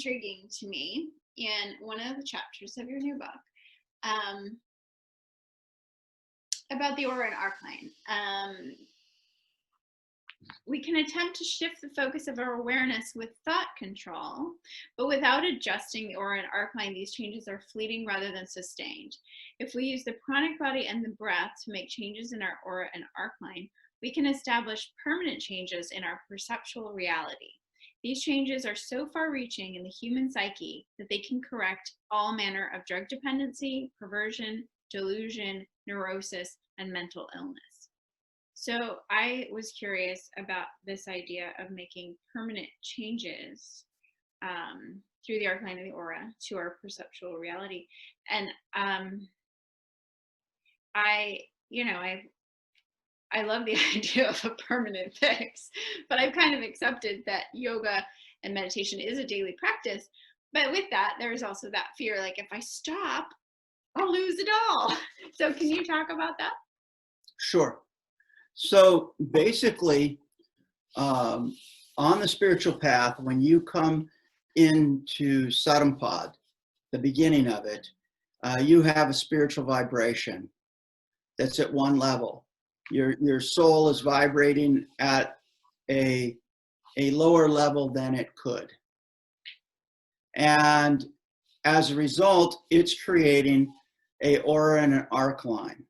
intriguing to me in one of the chapters of your new book about the aura and Arcline. We can attempt to shift the focus of our awareness with thought control, but without adjusting the aura and Arcline, these changes are fleeting rather than sustained. If we use the pranic body and the breath to make changes in our aura and Arcline, we can establish permanent changes in our perceptual reality. These changes are so far-reaching in the human psyche that they can correct all manner of drug dependency, perversion, delusion, neurosis, and mental illness. So I was curious about this idea of making permanent changes through the Arcline and the aura to our perceptual reality. And I love the idea of a permanent fix, but I've kind of accepted that yoga and meditation is a daily practice. But with that, there's also that fear, like if I stop, I'll lose it all. So can you talk about that? Sure. So basically, on the spiritual path, when you come into Sadampad, the beginning of it, you have a spiritual vibration that's at one level. Your soul is vibrating at a lower level than it could. And as a result, it's creating an aura and an Arcline.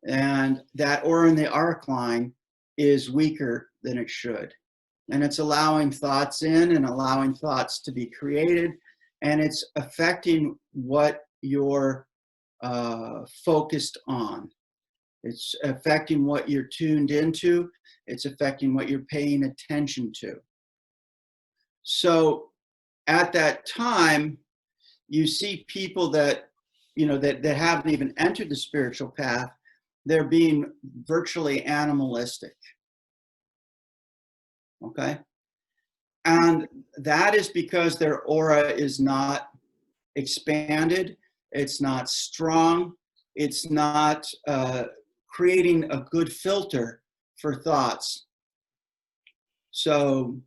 And that aura in the Arcline is weaker than it should. And it's allowing thoughts in and allowing thoughts to be created. And it's affecting what you're focused on. It's affecting what you're tuned into. It's affecting what you're paying attention to. So at that time, you see people that, that haven't even entered the spiritual path. They're being virtually animalistic. Okay? And that is because their aura is not expanded, it's not strong, it's not creating a good filter for thoughts. So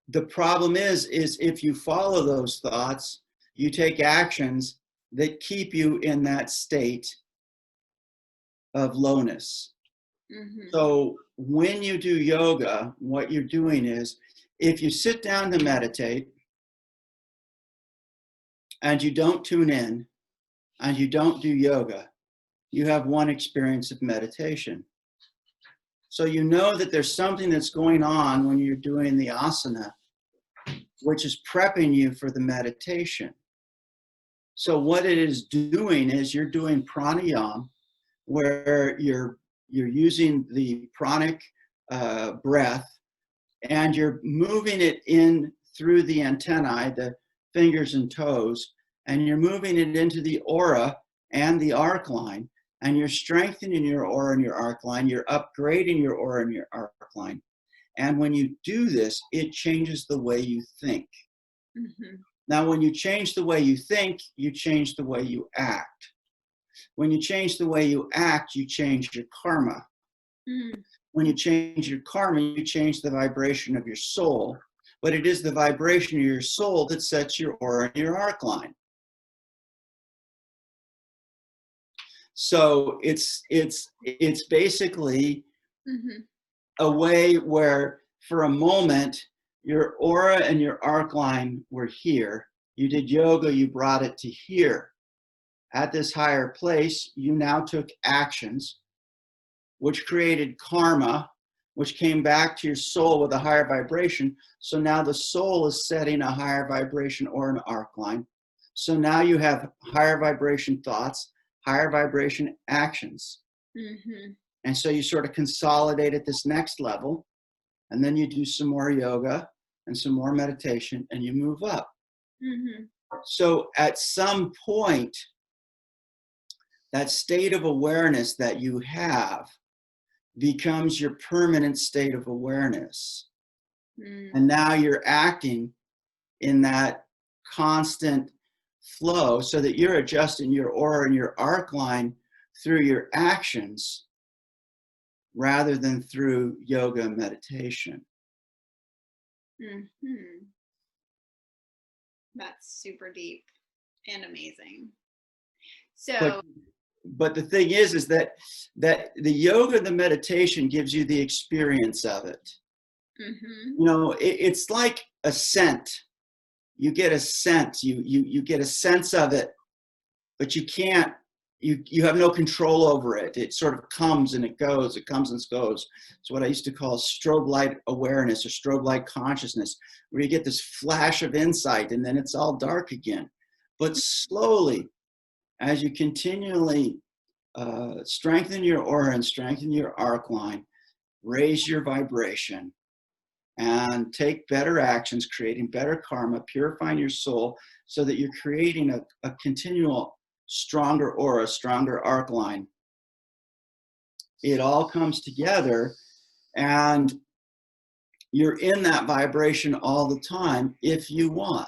the problem is if you follow those thoughts, you take actions that keep you in that state of lowness. Mm-hmm. So when you do yoga, what you're doing is, if you sit down to meditate and you don't tune in and you don't do yoga, you have one experience of meditation. So you know that there's something that's going on when you're doing the asana, which is prepping you for the meditation. So what it is doing is you're doing pranayama, where you're using the pranic breath, and you're moving it in through the antennae, the fingers and toes, and you're moving it into the aura and the Arcline, and you're strengthening your aura and your Arcline, you're upgrading your aura and your Arcline. And when you do this, it changes the way you think. Mm-hmm. Now, when you change the way you think, you change the way you act. When you change the way you act, you change your karma. Mm. When you change your karma, you change the vibration of your soul. But it is the vibration of your soul that sets your aura and your Arcline. So it's basically mm-hmm. a way where, for a moment, your aura and your Arcline were here. You did yoga, you brought it to here. At this higher place, you now took actions, which created karma, which came back to your soul with a higher vibration. So now the soul is setting a higher vibration or an Arcline. So now you have higher vibration thoughts, higher vibration actions. Mm-hmm. And so you sort of consolidate at this next level, and then you do some more yoga and some more meditation, and you move up. Mm-hmm. So at some point, that state of awareness that you have becomes your permanent state of awareness. Mm. And now you're acting in that constant flow, so that you're adjusting your aura and your Arcline through your actions rather than through yoga and meditation. Mm-hmm. That's super deep and amazing. So, but the thing is that the yoga, the meditation gives you the experience of it. You know, it's like a scent. You get a scent. You get a sense of it, but you can't. You have no control over it. It sort of comes and it goes. It comes and goes. It's what I used to call strobe light awareness or strobe light consciousness, where you get this flash of insight and then it's all dark again. But slowly, as you continually strengthen your aura and strengthen your Arcline, raise your vibration, and take better actions, creating better karma, purifying your soul, so that you're creating a continual stronger aura, stronger Arcline. It all comes together, and you're in that vibration all the time if you want.